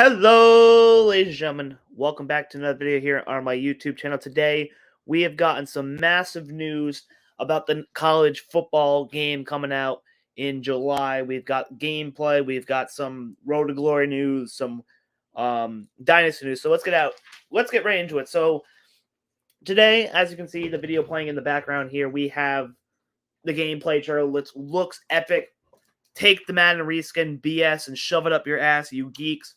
Hello, ladies and gentlemen. Welcome back to another video here on my YouTube channel. Today, we have gotten some massive news about the college football game coming out in July. We've got gameplay. We've got some Road to Glory news, some Dynasty news. So let's get right into it. So today, as you can see, the video playing in the background here, we have the gameplay trailer. Looks epic. Take the Madden reskin BS and shove it up your ass, you geeks.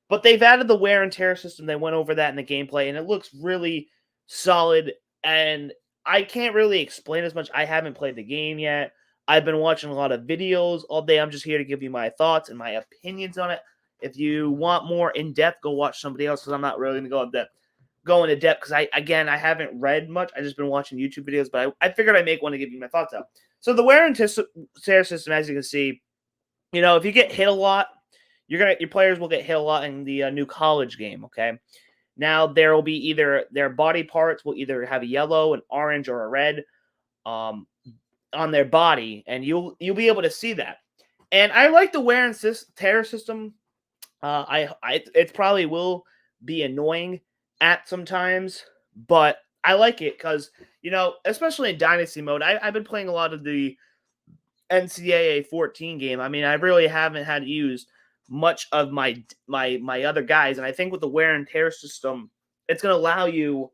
But they've added the wear and tear system. They went over that in the gameplay, and it looks really solid. And I can't really explain as much. I haven't played the game yet. I've been watching a lot of videos all day. I'm just here to give you my thoughts and my opinions on it. If you want more in depth, go watch somebody else because I'm not really going to go into depth because I haven't read much. I just been watching YouTube videos, but I figured I'd make one to give you my thoughts out. So the wear and tear system, as you can see, if you get hit a lot, your players will get hit a lot in the new college game. Okay, now there will be either their body parts will either have a yellow, an orange, or a red on their body, and you'll be able to see that. And I like the wear and tear system. It probably will be annoying at sometimes, but I like it because especially in Dynasty mode, I've been playing a lot of the NCAA 14 game. I mean, I really haven't had to use much of my other guys, and I think with the wear and tear system, it's going to allow you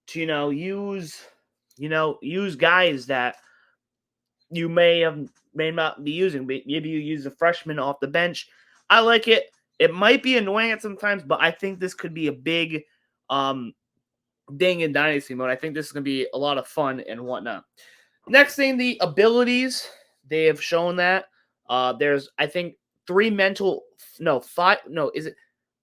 to use guys that you may not be using. Maybe you use a freshman off the bench. I like it. It might be annoying at sometimes, but I think this could be a big thing in Dynasty mode. I think this is going to be a lot of fun and whatnot. Next thing, the abilities. They have shown that there's, I think, 3 mental, no, 5, no, is it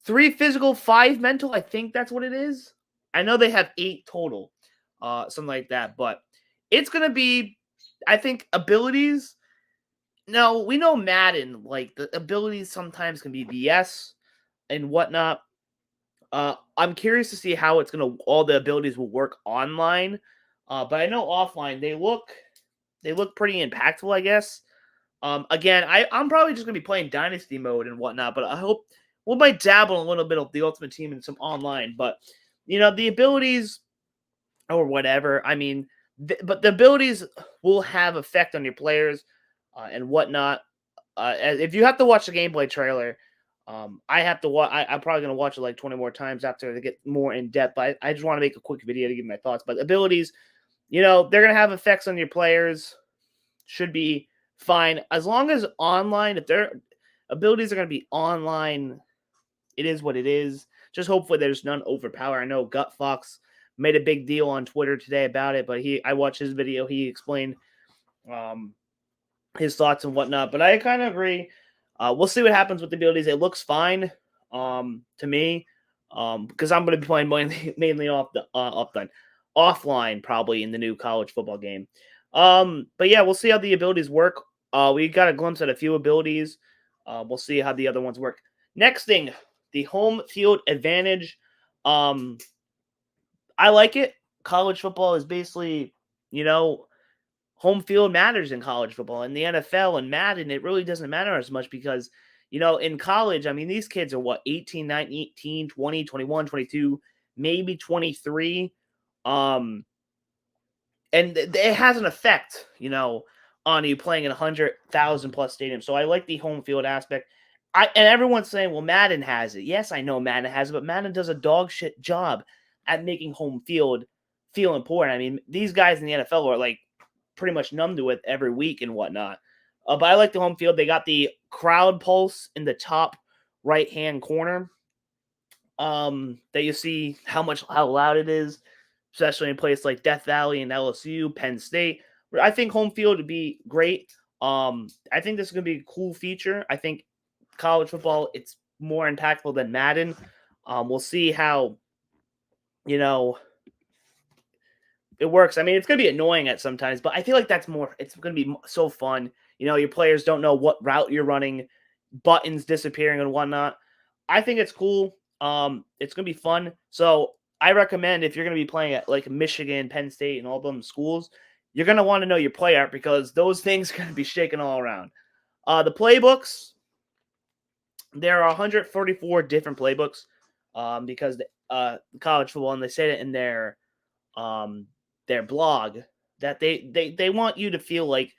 3 physical, 5 mental? I think that's what it is. I know they have 8 total, something like that, but it's going to be, I think, abilities. No, we know Madden, like, the abilities sometimes can be BS and whatnot. I'm curious to see how all the abilities will work online, but I know offline, they look pretty impactful, I guess. Again, I'm probably just gonna be playing Dynasty mode and whatnot, but I hope we might dabble a little bit of the Ultimate Team and some online. But the abilities or whatever. I mean, but the abilities will have effect on your players and whatnot. If you have to watch the gameplay trailer, I have to watch. I'm probably gonna watch it like 20 more times after to get more in depth. But I just want to make a quick video to give my thoughts. But abilities, they're gonna have effects on your players. Should be fine as long as online. If their abilities are going to be online, it is what it is. Just hopefully there's none overpower. I know Gut Fox made a big deal on Twitter today about it, but I watched his video. He explained his thoughts and whatnot. But I kind of agree. We'll see what happens with the abilities. It looks fine to me because I'm going to be playing mainly offline probably in the new college football game. But yeah, we'll see how the abilities work. We got a glimpse at a few abilities. We'll see how the other ones work. Next thing, the home field advantage. I like it. College football is basically, home field matters in college football. In the NFL and Madden, it really doesn't matter as much because, in college, I mean, these kids are 18, 19, 18, 20, 21, 22, maybe 23. And it has an effect, on you playing in 100,000 plus stadiums. So I like the home field aspect. And everyone's saying, well, Madden has it. Yes, I know Madden has it, but Madden does a dog shit job at making home field feel important. I mean, these guys in the NFL are like pretty much numb to it every week and whatnot. But I like the home field. They got the crowd pulse in the top right-hand corner. That you see how loud it is, especially in places like Death Valley and LSU, Penn State. I think home field would be great. I think this is going to be a cool feature. I think college football, it's more impactful than Madden. We'll see how, it works. I mean, it's going to be annoying at sometimes, but I feel like it's going to be so fun. Your players don't know what route you're running, buttons disappearing and whatnot. I think it's cool. It's going to be fun. So I recommend if you're going to be playing at like Michigan, Penn State, and all them schools, you're going to want to know your play art because those things are going to be shaking all around. The playbooks, there are 144 different playbooks because college football, and they say it in their blog that they want you to feel like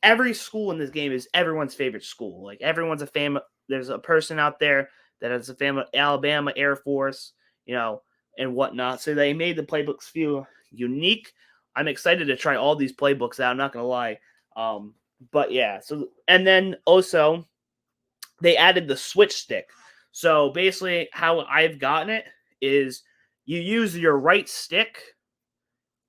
every school in this game is everyone's favorite school. Like everyone's a fan. There's a person out there that is a fan of Alabama Air Force, and whatnot. So they made the playbooks feel unique. I'm excited to try all these playbooks out. I'm not gonna lie. But yeah. So and then also they added the switch stick. So basically, how I've gotten it is you use your right stick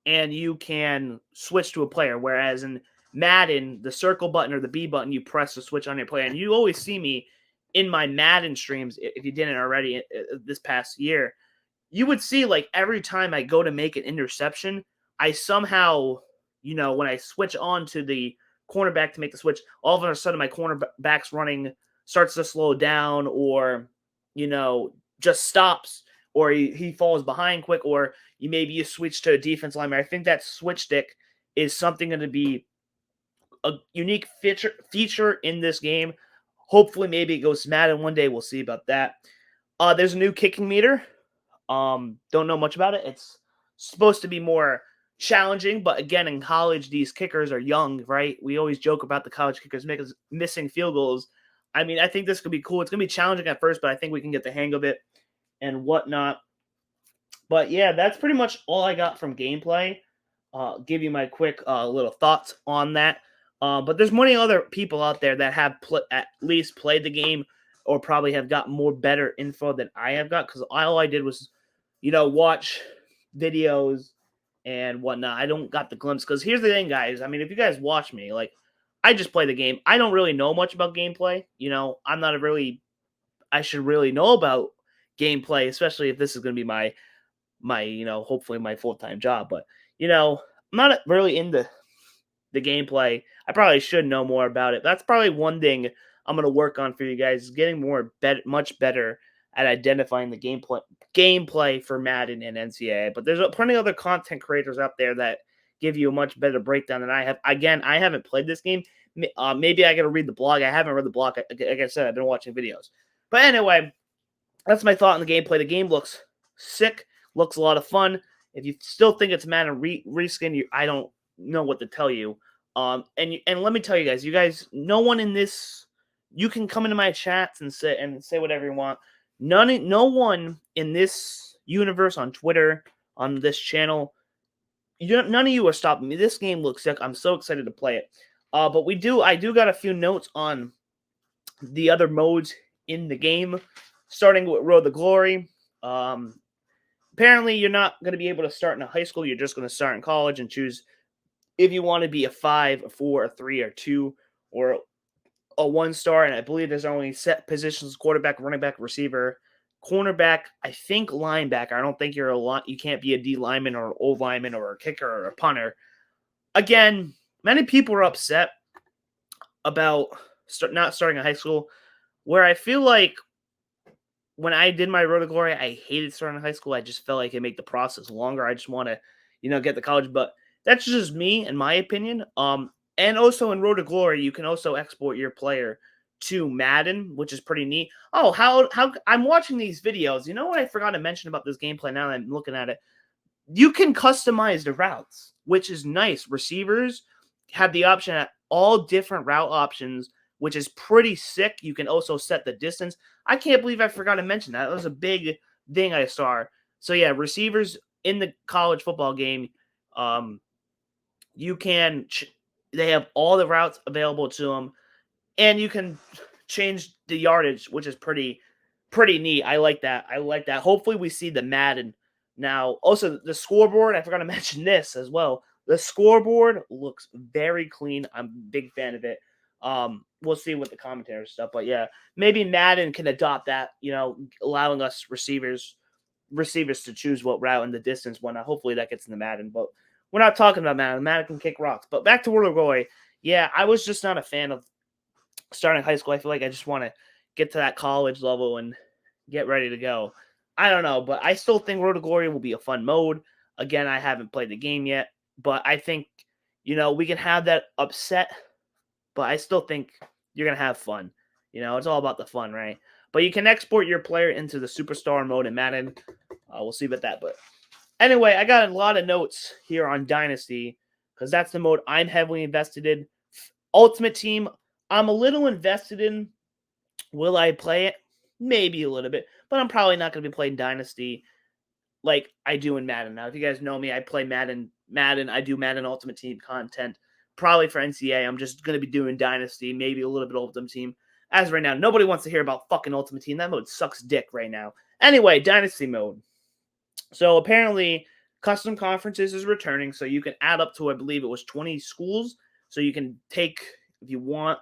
and you can switch to a player. Whereas in Madden, the circle button or the B button, you press to switch on your player. And you always see me in my Madden streams, if you didn't already this past year, you would see like every time I go to make an interception, I somehow, when I switch on to the cornerback to make the switch, all of a sudden my cornerback's running starts to slow down or, just stops or he falls behind quick or you switch to a defense lineman. I think that switch stick is something going to be a unique feature in this game. Hopefully, maybe it goes to Madden one day. We'll see about that. There's a new kicking meter. Don't know much about it. It's supposed to be more challenging, but again, in college, these kickers are young, right? We always joke about the college kickers missing field goals. I mean, I think this could be cool. It's going to be challenging at first, but I think we can get the hang of it and whatnot. But yeah, that's pretty much all I got from gameplay. Give you my quick little thoughts on that. But there's many other people out there that have at least played the game or probably have got more better info than I have got because all I did was, watch videos and whatnot. I don't got the glimpse because here's the thing, guys. I mean, if you guys watch me, like, I just play the game. I don't really know much about gameplay. I'm not I should really know about gameplay, especially if this is going to be my hopefully my full-time job. But, I'm not really into the gameplay. I probably should know more about it. That's probably one thing I'm going to work on for you guys is getting much better at identifying the gameplay for Madden and NCAA. But there's plenty of other content creators out there that give you a much better breakdown than I have. Again, I haven't played this game. Maybe I got to read the blog. I haven't read the blog. Like I said, I've been watching videos. But anyway, that's my thought on the gameplay. The game looks sick. Looks a lot of fun. If you still think it's Madden reskin, I don't know what to tell you. And let me tell you guys, no one in this, you can come into my chats and say whatever you want. No one in this universe on Twitter, on this channel, none of you are stopping me. This game looks sick. I'm so excited to play it. But I do got a few notes on the other modes in the game, starting with Road to Glory. Apparently, you're not going to be able to start in a high school. You're just going to start in college and choose if you want to be a 5, a 4, a 3, or 2, or a 1-star. And I believe there's only set positions: quarterback, running back, receiver, cornerback. I think linebacker. I don't think you can't be a D lineman or an O lineman or a kicker or a punter. Again, many people are upset about not starting in high school, where I feel like when I did my Road to Glory, I hated starting in high school. I just felt like it made the process longer. I just want to, get to college. But that's just me, in my opinion. And also in Road to Glory, you can also export your player to Madden, which is pretty neat. Oh, how I'm watching these videos. You know what I forgot to mention about this gameplay now that I'm looking at it? You can customize the routes, which is nice. Receivers have the option at all different route options, which is pretty sick. You can also set the distance. I can't believe I forgot to mention that. That was a big thing I saw. So yeah, receivers in the college football game, you can they have all the routes available to them, and you can change the yardage, which is pretty neat. I like that. Hopefully we see the Madden now. Also, the scoreboard, I forgot to mention this as well. The scoreboard looks very clean. I'm a big fan of it. We'll see what the commentary stuff, but yeah, maybe Madden can adopt that, allowing us receivers to choose what route and the distance, whatnot. Hopefully that gets in the Madden, but we're not talking about Madden. Madden can kick rocks. But back to World of Glory. Yeah, I was just not a fan of starting high school. I feel like I just want to get to that college level and get ready to go. I don't know, but I still think Road to Glory will be a fun mode. Again, I haven't played the game yet, but I think, we can have that upset, but I still think you're going to have fun. It's all about the fun, right? But you can export your player into the superstar mode in Madden. We'll see about that. But anyway, I got a lot of notes here on Dynasty because that's the mode I'm heavily invested in. Ultimate Team, I'm a little invested in. Will I play it? Maybe a little bit, but I'm probably not going to be playing Dynasty like I do in Madden. Now, if you guys know me, I play Madden. I do Madden Ultimate Team content. Probably for NCAA, I'm just going to be doing Dynasty, maybe a little bit Ultimate Team. As of right now, nobody wants to hear about fucking Ultimate Team. That mode sucks dick right now. Anyway, Dynasty mode. So apparently, custom conferences is returning, so you can add up to, I believe it was 20 schools. So you can take, if you want,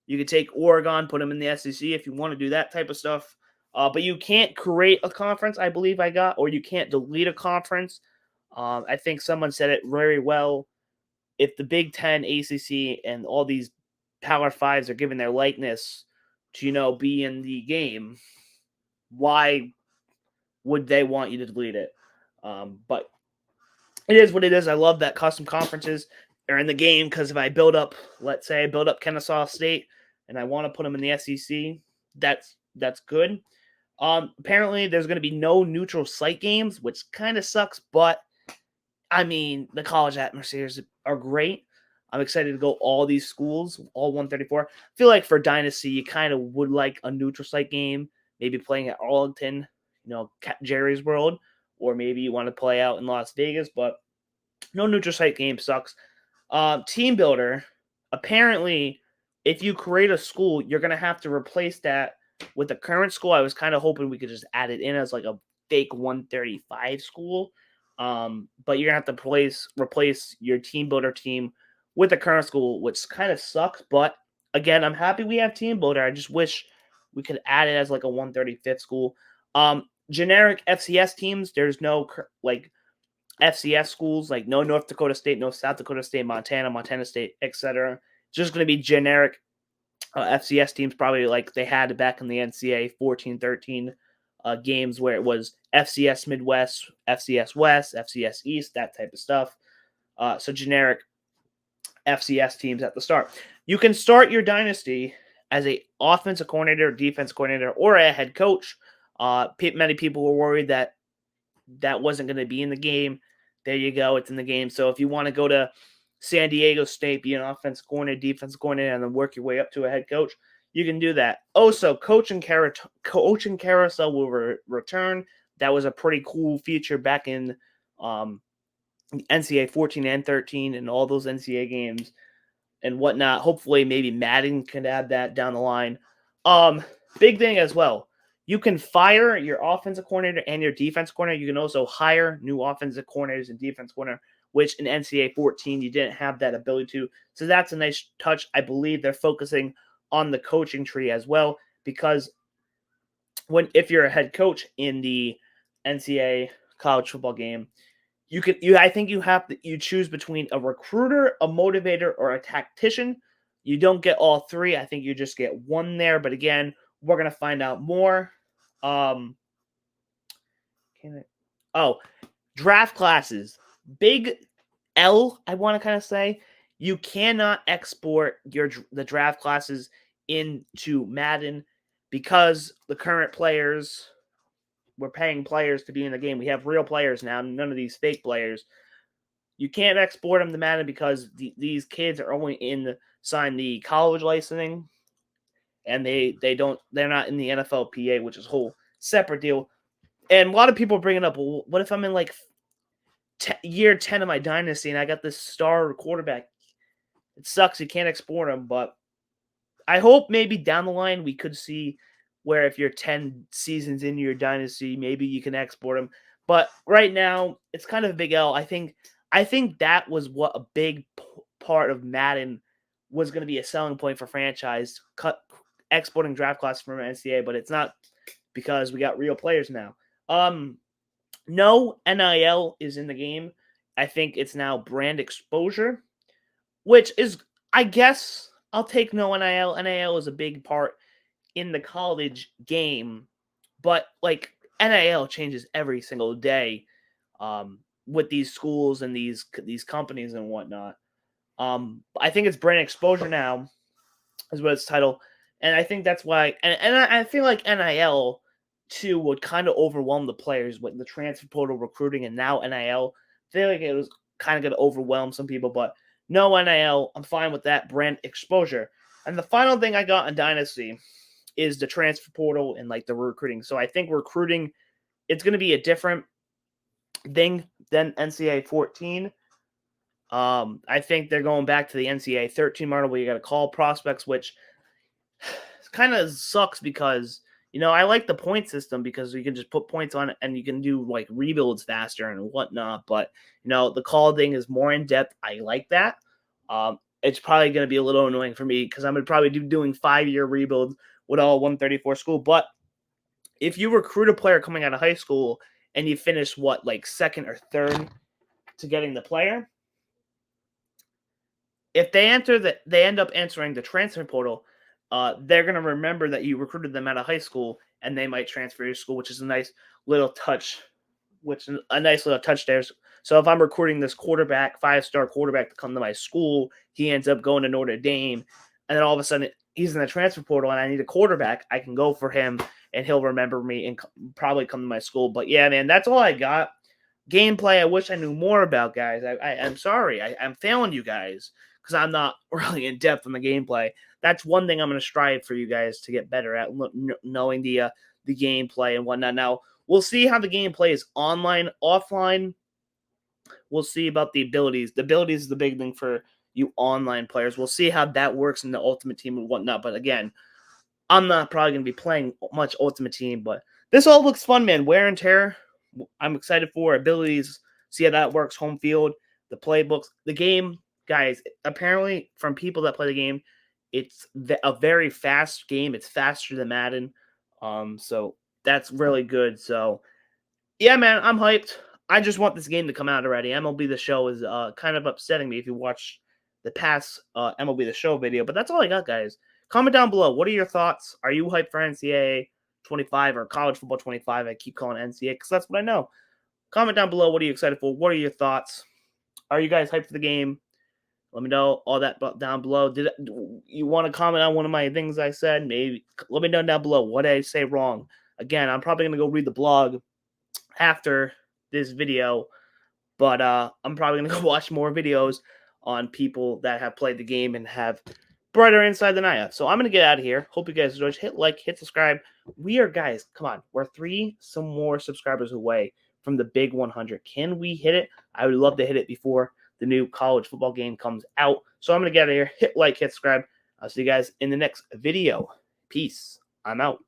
you can take Oregon, put them in the SEC if you want to do that type of stuff. But you can't create a conference, I believe I got, or you can't delete a conference. I think someone said it very well. If the Big Ten, ACC, and all these Power Fives are giving their likeness to, be in the game, why would they want you to delete it? But it is what it is. I love that custom conferences are in the game because if I build up, let's say I build up Kennesaw State and I want to put them in the SEC, that's good. Apparently, there's going to be no neutral site games, which kind of sucks, but I mean, the college atmospheres are great. I'm excited to go all these schools, all 134. I feel like for Dynasty, you kind of would like a neutral site game, maybe playing at Arlington, Jerry's World, or maybe you want to play out in Las Vegas, but no neutral site game sucks. Team Builder, apparently, if you create a school, you're going to have to replace that with the current school. I was kind of hoping we could just add it in as like a fake 135 school. But you're going to have to replace your Team Builder team with the current school, which kind of sucks. But again, I'm happy we have Team Builder. I just wish we could add it as like a 135th school. Generic FCS teams, there's no FCS schools, like no North Dakota State, no South Dakota State, Montana State, etc. Just going to be generic FCS teams, probably like they had back in the NCAA 14-13 games where it was FCS Midwest, FCS West, FCS East, that type of stuff. So generic FCS teams at the start. You can start your dynasty as a offensive coordinator, defense coordinator, or a head coach. Many people were worried that wasn't going to be in the game. There you go. It's in the game. So if you want to go to San Diego State, be an offensive coordinator, defensive coordinator, and then work your way up to a head coach, you can do that. Also, coaching carousel will return. That was a pretty cool feature back in NCAA 14 and 13 and all those NCAA games and whatnot. Hopefully, maybe Madden can add that down the line. Big thing as well. You can fire your offensive coordinator and your defense coordinator. You can also hire new offensive coordinators and defense coordinator, which in NCAA 14 you didn't have that ability to. So that's a nice touch. I believe they're focusing on the coaching tree as well, because if you're a head coach in the NCAA college football game, I think you choose between a recruiter, a motivator, or a tactician. You don't get all three. I think you just get one there. But again, we're gonna find out more. Draft classes. Big L, I want to kind of say. You cannot export the draft classes into Madden because the current players, we're paying players to be in the game. We have real players now, none of these fake players. You can't export them to Madden because these kids are only sign the college licensing, and they're not in the NFLPA, which is a whole separate deal. And a lot of people bring it up. Well, what if I'm in like year 10 of my dynasty and I got this star quarterback? It sucks. You can't export them, but I hope maybe down the line we could see where if you're 10 seasons into your dynasty, maybe you can export them. But right now, it's kind of a big L. I think that was what a big part of Madden was going to be a selling point for franchise, exporting draft class from NCAA, but it's not because we got real players now. No NIL is in the game. I think it's now brand exposure, which is, I guess, I'll take no NIL. NIL is a big part in the college game, but like NIL changes every single day with these schools and these companies and whatnot. I think it's brand exposure now is what it's titled. And I think that's why, and I feel like NIL too would kind of overwhelm the players with the transfer portal recruiting and now NIL. I feel like it was kind of going to overwhelm some people, but no NIL. I'm fine with that brand exposure. And the final thing I got in Dynasty is the transfer portal and like the recruiting. So I think recruiting, it's going to be a different thing than NCAA 14. I think they're going back to the NCAA 13 model where you got to call prospects, which kind of sucks because I like the point system because you can just put points on it and you can do like rebuilds faster and whatnot. But the call thing is more in depth. I like that. It's probably going to be a little annoying for me because I'm going to probably doing 5-year rebuilds with all 134 school. But if you recruit a player coming out of high school and you finish like second or third to getting the player, if they end up answering the transfer portal, they're going to remember that you recruited them out of high school, and they might transfer to school, which is a nice little touch. There. So if I'm recruiting this quarterback, 5-star quarterback, to come to my school, he ends up going to Notre Dame, and then all of a sudden he's in the transfer portal, and I need a quarterback. I can go for him, and he'll remember me and probably come to my school. But yeah, man, that's all I got. Gameplay, I wish I knew more about, guys. I'm sorry. I'm failing you guys because I'm not really in depth on the gameplay. That's one thing I'm going to strive for you guys to get better at, knowing the gameplay and whatnot. Now, we'll see how the gameplay is online, offline. We'll see about the abilities. The abilities is the big thing for you online players. We'll see how that works in the Ultimate Team and whatnot. But again, I'm not probably going to be playing much Ultimate Team, but this all looks fun, man. Wear and tear. I'm excited for abilities. See how that works. Home field, the playbooks, the game, guys. Apparently, from people that play the game, it's a very fast game. It's faster than Madden, so that's really good. So, yeah, man, I'm hyped. I just want this game to come out already. MLB The Show is kind of upsetting me if you watch the past MLB The Show video, but that's all I got, guys. Comment down below. What are your thoughts? Are you hyped for NCAA 25 or college football 25? I keep calling it NCAA because that's what I know. Comment down below. What are you excited for? What are your thoughts? Are you guys hyped for the game? Let me know all that down below. Did you want to comment on one of my things I said? Maybe let me know down below. What did I say wrong? Again, I'm probably going to go read the blog after this video, but I'm probably going to go watch more videos on people that have played the game and have brighter insight than I have. So I'm going to get out of here. Hope you guys enjoyed. Hit like, hit subscribe. We are, guys, come on. We're some more subscribers away from the big 100. Can we hit it? I would love to hit it before the new college football game comes out. So I'm going to get out of here. Hit like, hit subscribe. I'll see you guys in the next video. Peace. I'm out.